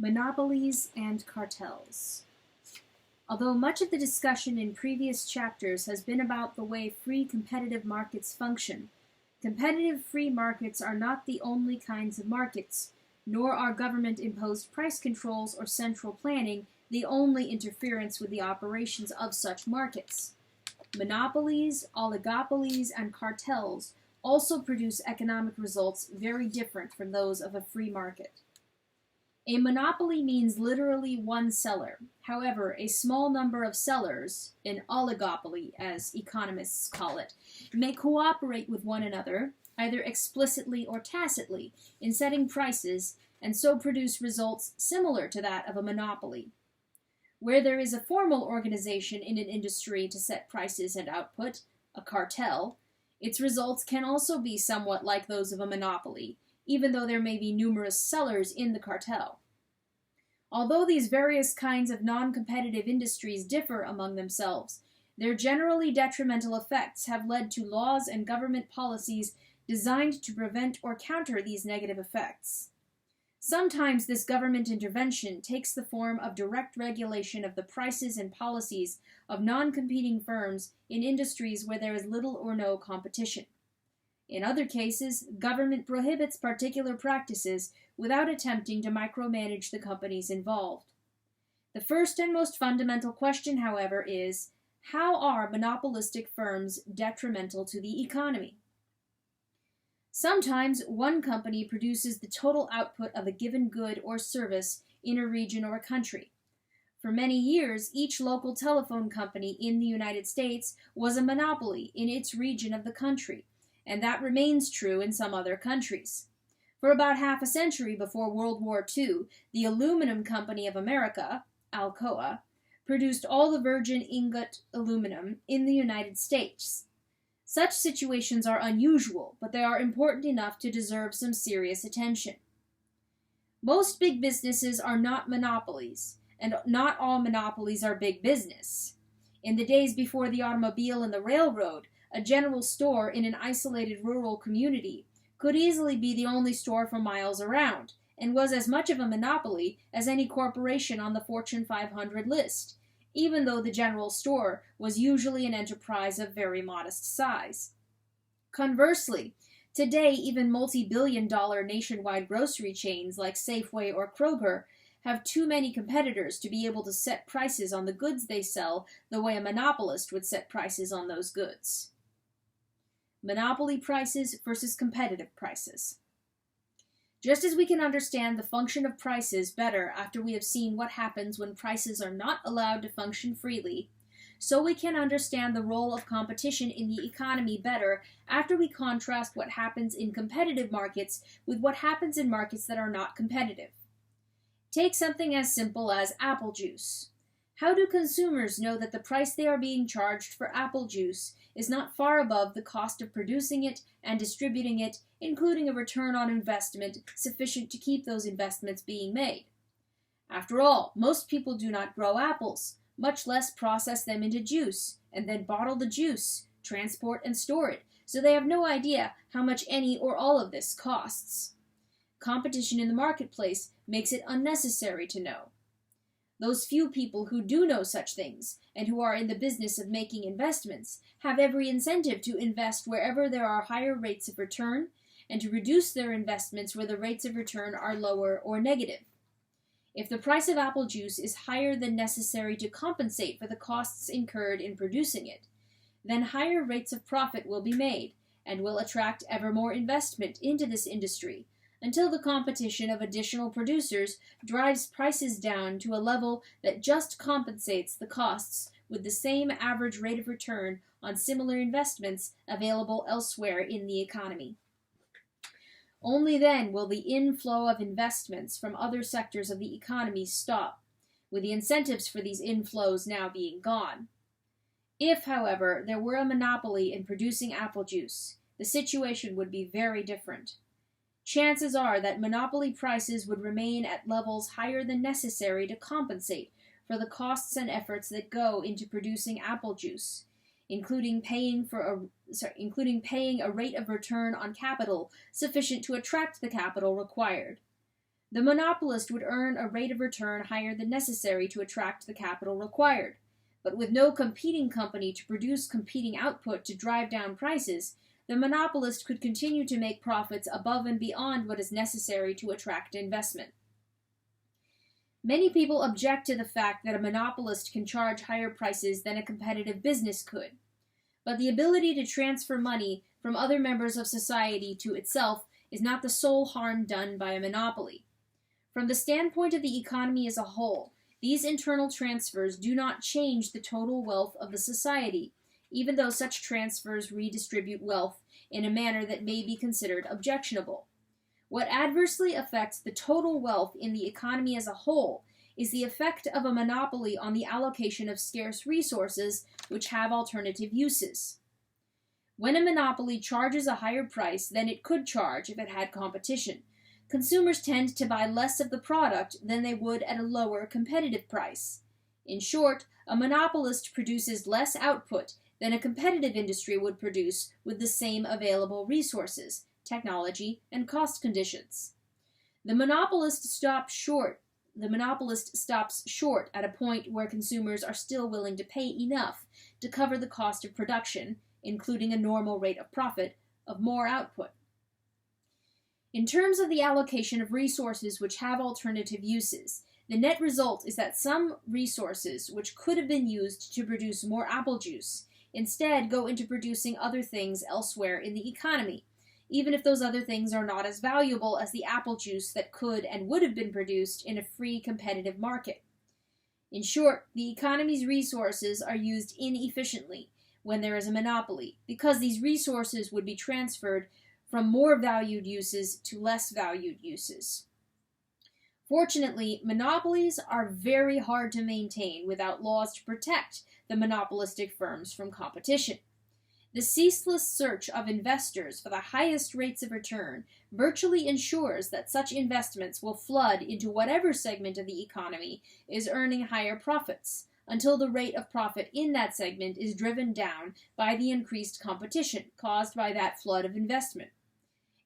Monopolies and Cartels. Although much of the discussion in previous chapters has been about the way free competitive markets function, competitive free markets are not the only kinds of markets, nor are government-imposed price controls or central planning the only interference with the operations of such markets. Monopolies, oligopolies, and cartels also produce economic results very different from those of a free market. A monopoly means literally one seller. However, a small number of sellers, an oligopoly as economists call it, may cooperate with one another, either explicitly or tacitly, in setting prices, and so produce results similar to that of a monopoly. Where there is a formal organization in an industry to set prices and output, a cartel, its results can also be somewhat like those of a monopoly, even though there may be numerous sellers in the cartel. Although these various kinds of non-competitive industries differ among themselves, their generally detrimental effects have led to laws and government policies designed to prevent or counter these negative effects. Sometimes this government intervention takes the form of direct regulation of the prices and policies of non-competing firms in industries where there is little or no competition. In other cases, government prohibits particular practices without attempting to micromanage the companies involved. The first and most fundamental question, however, is, how are monopolistic firms detrimental to the economy? Sometimes one company produces the total output of a given good or service in a region or a country. For many years, each local telephone company in the United States was a monopoly in its region of the country, and that remains true in some other countries. For about half a century before World War II, the Aluminum Company of America, Alcoa, produced all the virgin ingot aluminum in the United States. Such situations are unusual, but they are important enough to deserve some serious attention. Most big businesses are not monopolies, and not all monopolies are big business. In the days before the automobile and the railroad, a general store in an isolated rural community could easily be the only store for miles around, and was as much of a monopoly as any corporation on the Fortune 500 list, even though the general store was usually an enterprise of very modest size. Conversely, today even multi-billion-dollar nationwide grocery chains like Safeway or Kroger have too many competitors to be able to set prices on the goods they sell the way a monopolist would set prices on those goods. Monopoly prices versus competitive prices. Just as we can understand the function of prices better after we have seen what happens when prices are not allowed to function freely, so we can understand the role of competition in the economy better after we contrast what happens in competitive markets with what happens in markets that are not competitive. Take something as simple as apple juice. How do consumers know that the price they are being charged for apple juice is not far above the cost of producing it and distributing it, including a return on investment sufficient to keep those investments being made? After all, most people do not grow apples, much less process them into juice, and then bottle the juice, transport and store it, so they have no idea how much any or all of this costs. Competition in the marketplace makes it unnecessary to know. Those few people who do know such things, and who are in the business of making investments, have every incentive to invest wherever there are higher rates of return, and to reduce their investments where the rates of return are lower or negative. If the price of apple juice is higher than necessary to compensate for the costs incurred in producing it, then higher rates of profit will be made, and will attract ever more investment into this industry, until the competition of additional producers drives prices down to a level that just compensates the costs with the same average rate of return on similar investments available elsewhere in the economy. Only then will the inflow of investments from other sectors of the economy stop, with the incentives for these inflows now being gone. If, however, there were a monopoly in producing apple juice, the situation would be very different. Chances are that monopoly prices would remain at levels higher than necessary to compensate for the costs and efforts that go into producing apple juice, including paying a rate of return on capital sufficient to attract the capital required. The monopolist would earn a rate of return higher than necessary to attract the capital required. But with no competing company to produce competing output to drive down prices, the monopolist could continue to make profits above and beyond what is necessary to attract investment. Many people object to the fact that a monopolist can charge higher prices than a competitive business could. But the ability to transfer money from other members of society to itself is not the sole harm done by a monopoly. From the standpoint of the economy as a whole, these internal transfers do not change the total wealth of the society, even though such transfers redistribute wealth in a manner that may be considered objectionable. What adversely affects the total wealth in the economy as a whole is the effect of a monopoly on the allocation of scarce resources which have alternative uses. When a monopoly charges a higher price than it could charge if it had competition, consumers tend to buy less of the product than they would at a lower competitive price. In short, a monopolist produces less output than a competitive industry would produce with the same available resources, technology, and cost conditions. The monopolist stops short at a point where consumers are still willing to pay enough to cover the cost of production, including a normal rate of profit, of more output. In terms of the allocation of resources which have alternative uses, the net result is that some resources which could have been used to produce more apple juice instead go into producing other things elsewhere in the economy, even if those other things are not as valuable as the apple juice that could and would have been produced in a free competitive market. In short, the economy's resources are used inefficiently when there is a monopoly, because these resources would be transferred from more valued uses to less valued uses. Fortunately, monopolies are very hard to maintain without laws to protect the monopolistic firms from competition. The ceaseless search of investors for the highest rates of return virtually ensures that such investments will flood into whatever segment of the economy is earning higher profits, until the rate of profit in that segment is driven down by the increased competition caused by that flood of investment.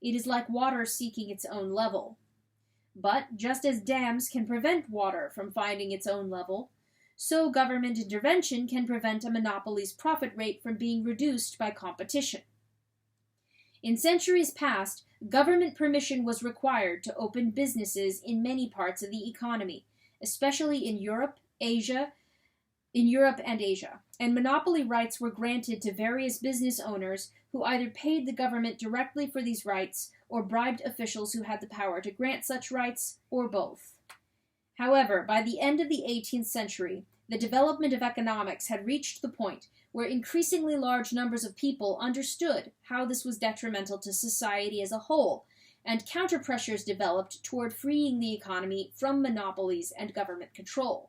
It is like water seeking its own level. But just as dams can prevent water from finding its own level, so government intervention can prevent a monopoly's profit rate from being reduced by competition. In centuries past, government permission was required to open businesses in many parts of the economy, especially in Europe and Asia, and monopoly rights were granted to various business owners who either paid the government directly for these rights or bribed officials who had the power to grant such rights, or both. However, by the end of the 18th century, the development of economics had reached the point where increasingly large numbers of people understood how this was detrimental to society as a whole, and counter-pressures developed toward freeing the economy from monopolies and government control.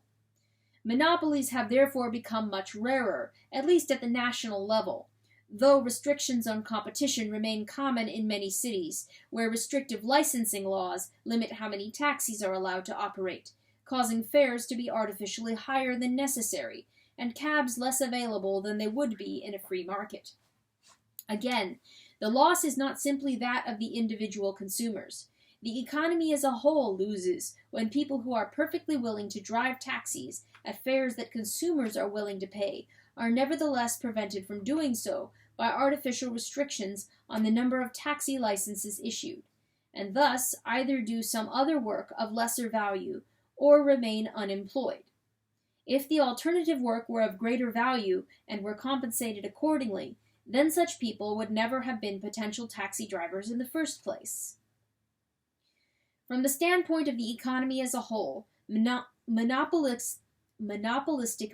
Monopolies have therefore become much rarer, at least at the national level, though restrictions on competition remain common in many cities, where restrictive licensing laws limit how many taxis are allowed to operate, causing fares to be artificially higher than necessary, and cabs less available than they would be in a free market. Again, the loss is not simply that of the individual consumers. The economy as a whole loses when people who are perfectly willing to drive taxis at fares that consumers are willing to pay are nevertheless prevented from doing so by artificial restrictions on the number of taxi licenses issued, and thus either do some other work of lesser value or remain unemployed. If the alternative work were of greater value and were compensated accordingly, then such people would never have been potential taxi drivers in the first place. From the standpoint of the economy as a whole, monopolistic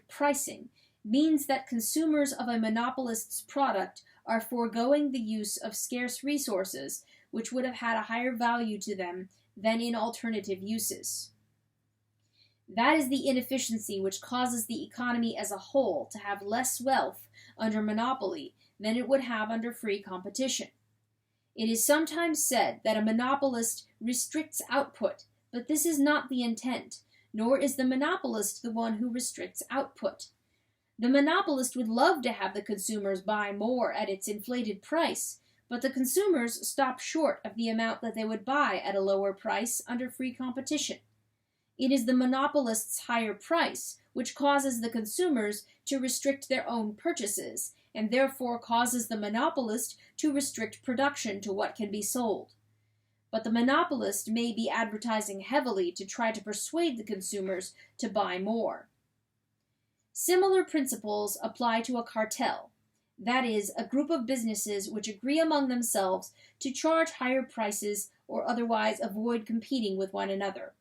pricing means that consumers of a monopolist's product are foregoing the use of scarce resources which would have had a higher value to them than in alternative uses. That is the inefficiency which causes the economy as a whole to have less wealth under monopoly than it would have under free competition. It is sometimes said that a monopolist restricts output, but this is not the intent, nor is the monopolist the one who restricts output. The monopolist would love to have the consumers buy more at its inflated price, but the consumers stop short of the amount that they would buy at a lower price under free competition. It is the monopolist's higher price which causes the consumers to restrict their own purchases, and therefore causes the monopolist to restrict production to what can be sold. But the monopolist may be advertising heavily to try to persuade the consumers to buy more. Similar principles apply to a cartel, that is, a group of businesses which agree among themselves to charge higher prices or otherwise avoid competing with one another.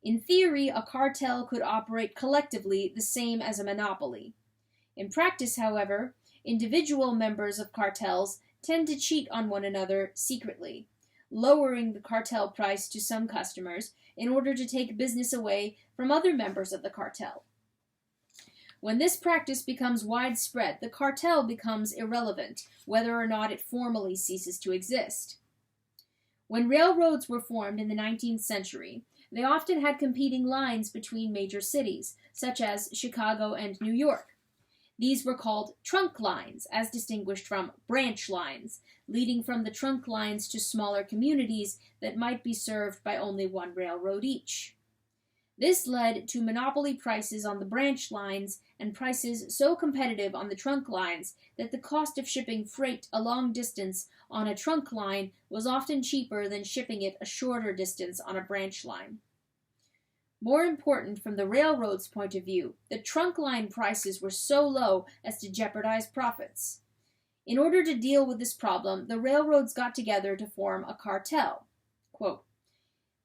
In theory, a cartel could operate collectively the same as a monopoly. In practice, however, individual members of cartels tend to cheat on one another secretly, lowering the cartel price to some customers in order to take business away from other members of the cartel. When this practice becomes widespread, the cartel becomes irrelevant, whether or not it formally ceases to exist. When railroads were formed in the 19th century, they often had competing lines between major cities, such as Chicago and New York. These were called trunk lines, as distinguished from branch lines, leading from the trunk lines to smaller communities that might be served by only one railroad each. This led to monopoly prices on the branch lines and prices so competitive on the trunk lines that the cost of shipping freight a long distance on a trunk line was often cheaper than shipping it a shorter distance on a branch line. More important from the railroad's point of view, the trunk line prices were so low as to jeopardize profits. In order to deal with this problem, the railroads got together to form a cartel. Quote,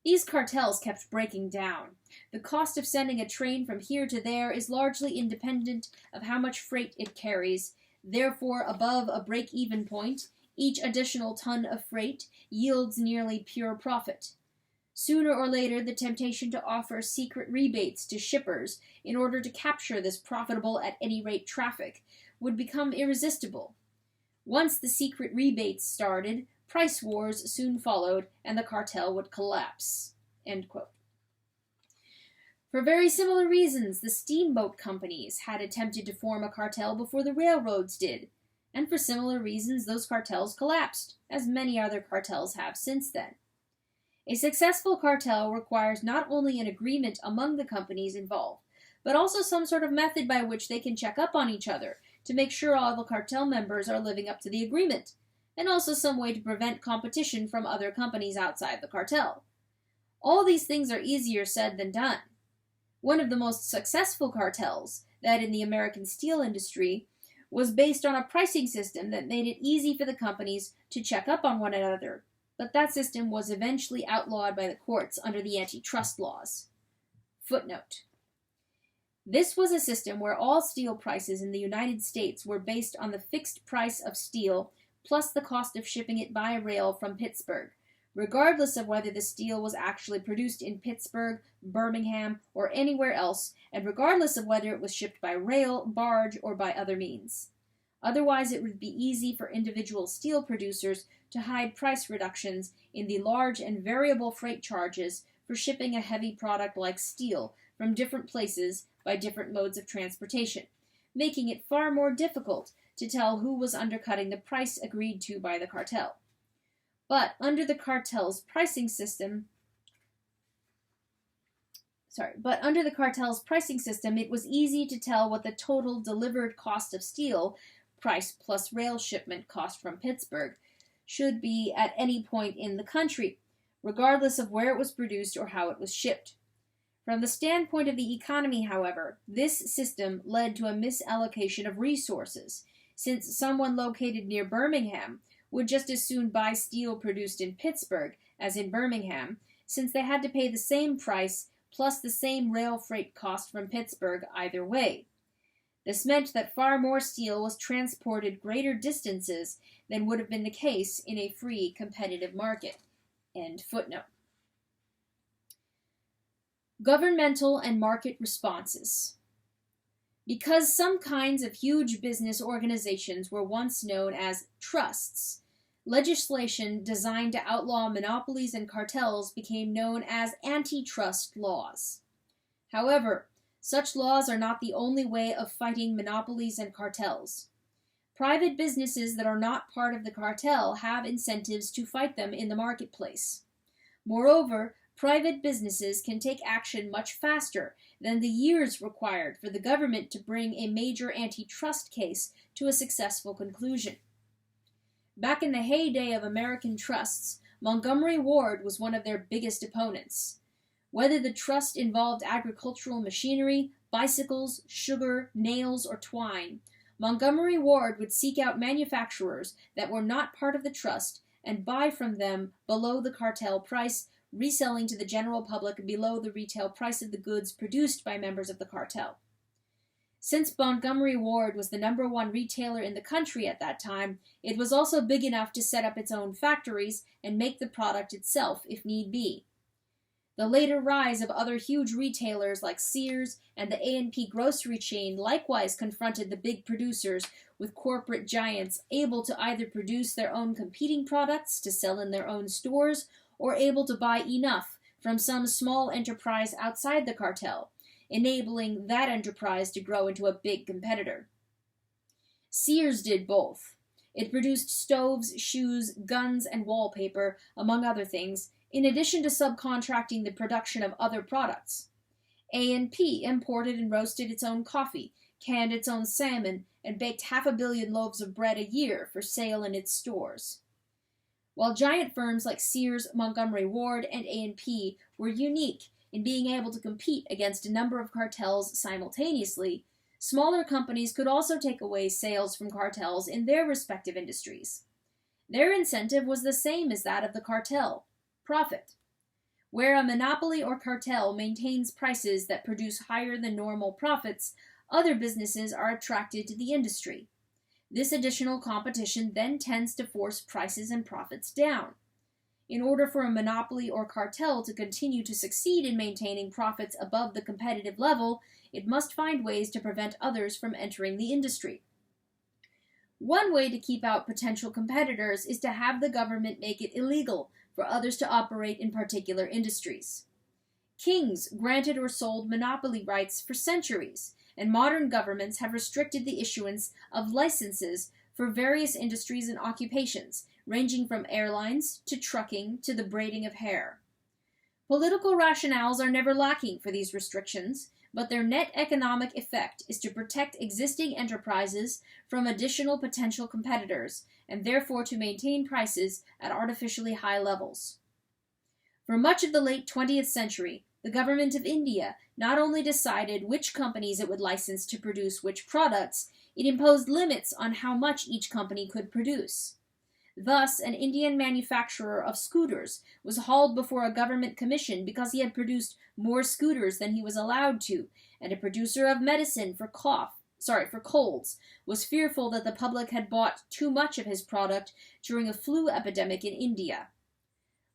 "These cartels kept breaking down. The cost of sending a train from here to there is largely independent of how much freight it carries. Therefore, above a break-even point, each additional ton of freight yields nearly pure profit. Sooner or later, the temptation to offer secret rebates to shippers in order to capture this profitable at any rate traffic would become irresistible. Once the secret rebates started, price wars soon followed, and the cartel would collapse." End quote. For very similar reasons, the steamboat companies had attempted to form a cartel before the railroads did, and for similar reasons those cartels collapsed, as many other cartels have since then. A successful cartel requires not only an agreement among the companies involved, but also some sort of method by which they can check up on each other to make sure all the cartel members are living up to the agreement, and also some way to prevent competition from other companies outside the cartel. All these things are easier said than done. One of the most successful cartels, that in the American steel industry, was based on a pricing system that made it easy for the companies to check up on one another, but that system was eventually outlawed by the courts under the antitrust laws. Footnote. This was a system where all steel prices in the United States were based on the fixed price of steel plus the cost of shipping it by rail from Pittsburgh, regardless of whether the steel was actually produced in Pittsburgh, Birmingham, or anywhere else, and regardless of whether it was shipped by rail, barge, or by other means. Otherwise, it would be easy for individual steel producers to hide price reductions in the large and variable freight charges for shipping a heavy product like steel from different places by different modes of transportation, making it far more difficult to tell who was undercutting the price agreed to by the cartel. But under the cartel's pricing system, it was easy to tell what the total delivered cost of steel, price plus rail shipment cost from Pittsburgh, should be at any point in the country, regardless of where it was produced or how it was shipped. From the standpoint of the economy, however, this system led to a misallocation of resources, since someone located near Birmingham would just as soon buy steel produced in Pittsburgh as in Birmingham, since they had to pay the same price plus the same rail freight cost from Pittsburgh either way. This meant that far more steel was transported greater distances than would have been the case in a free, competitive market. End footnote. Governmental and market responses. Because some kinds of huge business organizations were once known as trusts, legislation designed to outlaw monopolies and cartels became known as antitrust laws. However, such laws are not the only way of fighting monopolies and cartels. Private businesses that are not part of the cartel have incentives to fight them in the marketplace. Moreover, private businesses can take action much faster than the years required for the government to bring a major antitrust case to a successful conclusion. Back in the heyday of American trusts, Montgomery Ward was one of their biggest opponents. Whether the trust involved agricultural machinery, bicycles, sugar, nails, or twine, Montgomery Ward would seek out manufacturers that were not part of the trust and buy from them below the cartel price, reselling to the general public below the retail price of the goods produced by members of the cartel. Since Montgomery Ward was the #1 retailer in the country at that time, it was also big enough to set up its own factories and make the product itself if need be. The later rise of other huge retailers like Sears and the A&P grocery chain likewise confronted the big producers with corporate giants able to either produce their own competing products to sell in their own stores or able to buy enough from some small enterprise outside the cartel, enabling that enterprise to grow into a big competitor. Sears did both. It produced stoves, shoes, guns, and wallpaper, among other things, in addition to subcontracting the production of other products. A&P imported and roasted its own coffee, canned its own salmon, and baked 500 million loaves of bread a year for sale in its stores. While giant firms like Sears, Montgomery Ward, and A&P were unique in being able to compete against a number of cartels simultaneously, smaller companies could also take away sales from cartels in their respective industries. Their incentive was the same as that of the cartel: profit. Where a monopoly or cartel maintains prices that produce higher than normal profits, other businesses are attracted to the industry. This additional competition then tends to force prices and profits down. In order for a monopoly or cartel to continue to succeed in maintaining profits above the competitive level, it must find ways to prevent others from entering the industry. One way to keep out potential competitors is to have the government make it illegal for others to operate in particular industries. Kings granted or sold monopoly rights for centuries, and modern governments have restricted the issuance of licenses for various industries and occupations, ranging from airlines to trucking to the braiding of hair. Political rationales are never lacking for these restrictions, but their net economic effect is to protect existing enterprises from additional potential competitors, and therefore to maintain prices at artificially high levels. For much of the late 20th century, the government of India not only decided which companies it would license to produce which products, it imposed limits on how much each company could produce. Thus, an Indian manufacturer of scooters was hauled before a government commission because he had produced more scooters than he was allowed to, and a producer of medicine for colds was fearful that the public had bought too much of his product during a flu epidemic in India.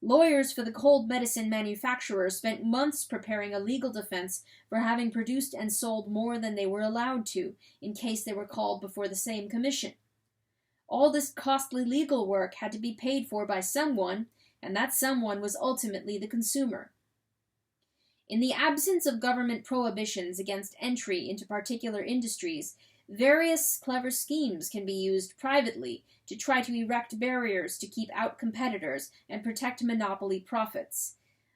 Lawyers for the cold medicine manufacturer spent months preparing a legal defense for having produced and sold more than they were allowed to, in case they were called before the same commission. All this costly legal work had to be paid for by someone, and that someone was ultimately the consumer. In the absence of government prohibitions against entry into particular industries, various clever schemes can be used privately to try to erect barriers to keep out competitors and protect monopoly profits.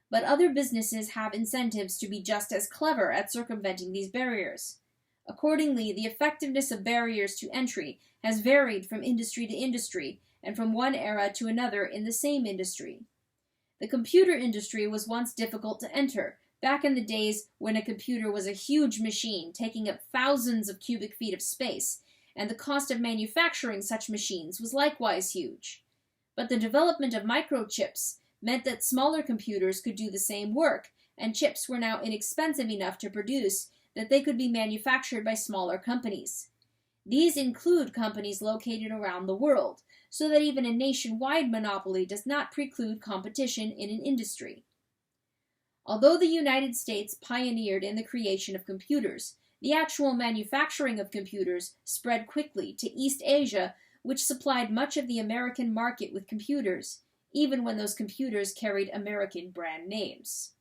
But other businesses have incentives to be just as clever at circumventing these barriers. Accordingly, the effectiveness of barriers to entry has varied from industry to industry and from one era to another in the same industry. The computer industry was once difficult to enter, back in the days when a computer was a huge machine taking up thousands of cubic feet of space, and the cost of manufacturing such machines was likewise huge. But the development of microchips meant that smaller computers could do the same work, and chips were now inexpensive enough to produce that they could be manufactured by smaller companies. These include companies located around the world, so that even a nationwide monopoly does not preclude competition in an industry. Although the United States pioneered in the creation of computers, the actual manufacturing of computers spread quickly to East Asia, which supplied much of the American market with computers, even when those computers carried American brand names.